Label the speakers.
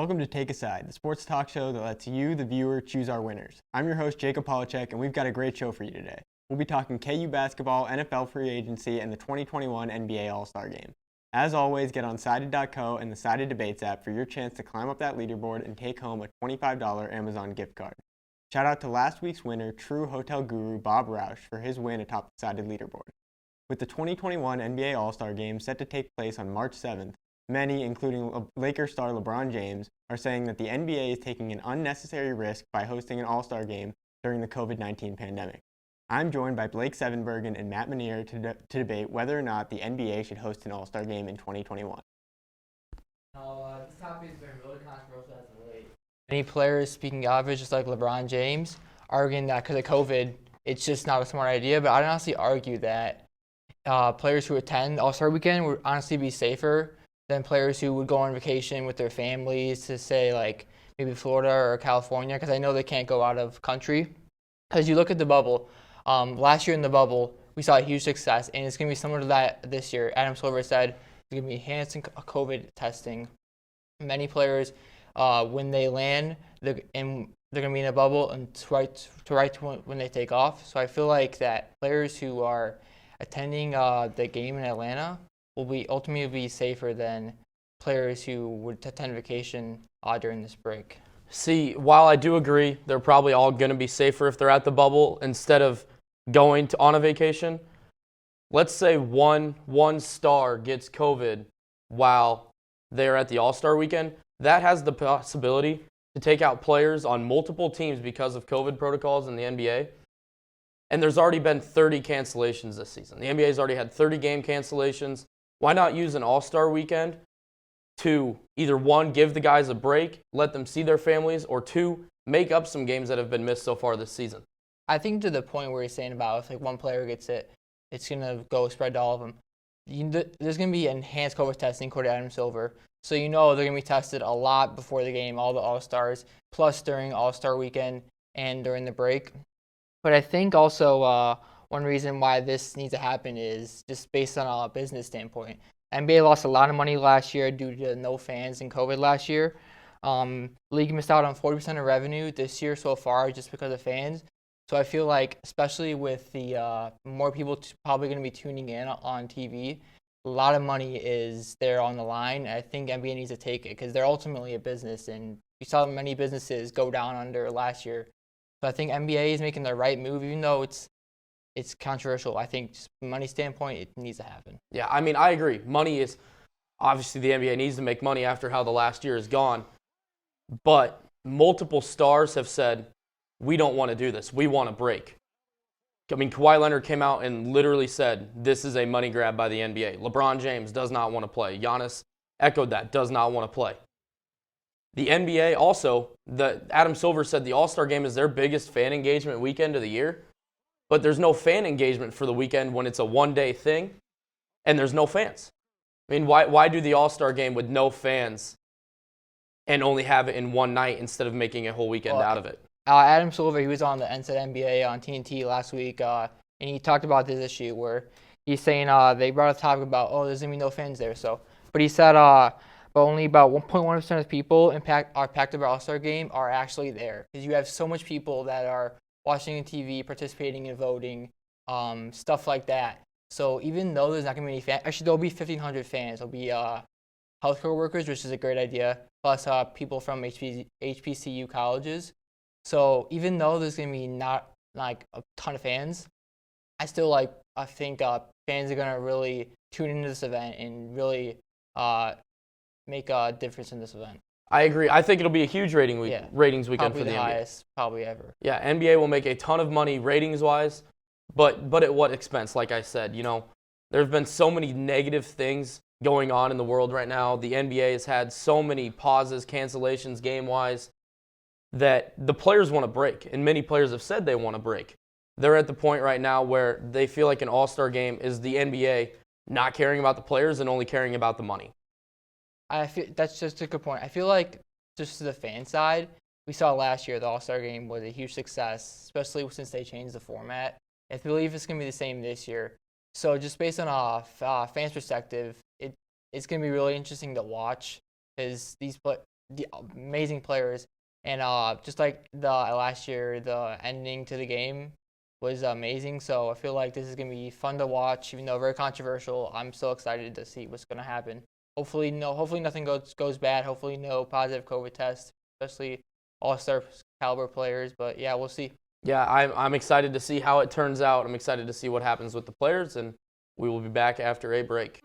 Speaker 1: Welcome to Take a Side, the sports talk show that lets you, the viewer, choose our winners. I'm your host, Jacob Polacheck, and we've got a great show for you today. We'll be talking KU basketball, NFL free agency, and the 2021 NBA All-Star Game. As always, get on Sided.co and the Sided Debates app for your chance to climb up that leaderboard and take home a $25 Amazon gift card. Shout out to last week's winner, true hotel guru Bob Roush, for his win atop the Sided leaderboard. With the 2021 NBA All-Star Game set to take place on March 7th, many, including Lakers star LeBron James, are saying that the NBA is taking an unnecessary risk by hosting an All-Star Game during the COVID-19 pandemic. I'm joined by Blake Sevenbergen and Matt Manier to debate whether or not the NBA should host an All-Star Game in 2021.
Speaker 2: This topic has been really controversial as of late. Many players speaking of it, just like LeBron James, arguing that because of COVID, it's just not a smart idea. But I'd honestly argue that players who attend All-Star Weekend would honestly be safer than players who would go on vacation with their families to, say, like maybe Florida or California, because I know they can't go out of country. Because you look at the bubble, last year in the bubble, we saw a huge success, and it's going to be similar to that this year. Adam Silver said it's going to be enhanced COVID testing. Many players, when they land, they're going to be in a bubble and right to when they take off. So I feel like that players who are attending the game in Atlanta will ultimately be safer than players who would attend vacation during this break.
Speaker 3: See, while I do agree they're probably all going to be safer if they're at the bubble instead of going on a vacation, let's say one star gets COVID while they're at the All-Star Weekend. That has the possibility to take out players on multiple teams because of COVID protocols in the NBA. And there's already been 30 cancellations this season. The NBA's already had 30 game cancellations. Why not use an All-Star Weekend to either, one, give the guys a break, let them see their families, or two, make up some games that have been missed so far this season?
Speaker 2: I think to the point where he's saying about if like one player gets it, it's going to go spread to all of them. There's going to be enhanced COVID testing according to Adam Silver. So they're going to be tested a lot before the game, all the All-Stars, plus during All-Star Weekend and during the break. But I think also one reason why this needs to happen is just based on a business standpoint. NBA lost a lot of money last year due to no fans and COVID last year. League missed out on 40% of revenue this year so far just because of fans. So I feel like, especially with the more people probably going to be tuning in on TV, a lot of money is there on the line. I think NBA needs to take it because they're ultimately a business, and we saw many businesses go down under last year. So I think NBA is making the right move, even though it's controversial. I think just from a money standpoint, it needs to happen.
Speaker 3: Yeah, I mean, I agree. Money is, obviously the NBA needs to make money after how the last year has gone. But multiple stars have said, we don't want to do this. We want a break. I mean, Kawhi Leonard came out and literally said, this is a money grab by the NBA. LeBron James does not want to play. Giannis echoed that, does not want to play. The NBA also, Adam Silver said the All-Star Game is their biggest fan engagement weekend of the year, but there's no fan engagement for the weekend when it's a one-day thing, and there's no fans. I mean, why do the All-Star Game with no fans and only have it in one night instead of making a whole weekend out of it?
Speaker 2: Adam Silver, he was on the NBA on TNT last week, and he talked about this issue where he's saying they brought up a topic about, there's going to be no fans there. But he said but only about 1.1% of people impacted by All-Star Game are actually there. Because you have so much people that are watching TV, participating in voting, stuff like that. So even though there's not going to be any fans, actually there'll be 1,500 fans. There'll be healthcare workers, which is a great idea, plus people from HBCU colleges. So even though there's going to be not like a ton of fans, I think fans are going to really tune into this event and really make a difference in this event.
Speaker 3: I agree. I think it'll be a huge ratings weekend
Speaker 2: probably
Speaker 3: for the NBA.
Speaker 2: Highest, probably ever.
Speaker 3: Yeah, NBA will make a ton of money ratings-wise, but at what expense? Like I said, there have been so many negative things going on in the world right now. The NBA has had so many pauses, cancellations game-wise, that the players want to break, and many players have said they want to break. They're at the point right now where they feel like an All-Star Game is the NBA not caring about the players and only caring about the money.
Speaker 2: I feel that's just a good point. I feel like just to the fan side, we saw last year the All-Star Game was a huge success, especially since they changed the format. I believe it's going to be the same this year. So just based on a fan's perspective, it's going to be really interesting to watch because the amazing players. And just like the last year, the ending to the game was amazing. So I feel like this is going to be fun to watch, even though very controversial. I'm so excited to see what's going to happen. Hopefully nothing goes bad. Hopefully no positive COVID tests, especially all-star caliber players. But yeah, we'll see.
Speaker 3: Yeah, I'm excited to see how it turns out. I'm excited to see what happens with the players, and we will be back after a break.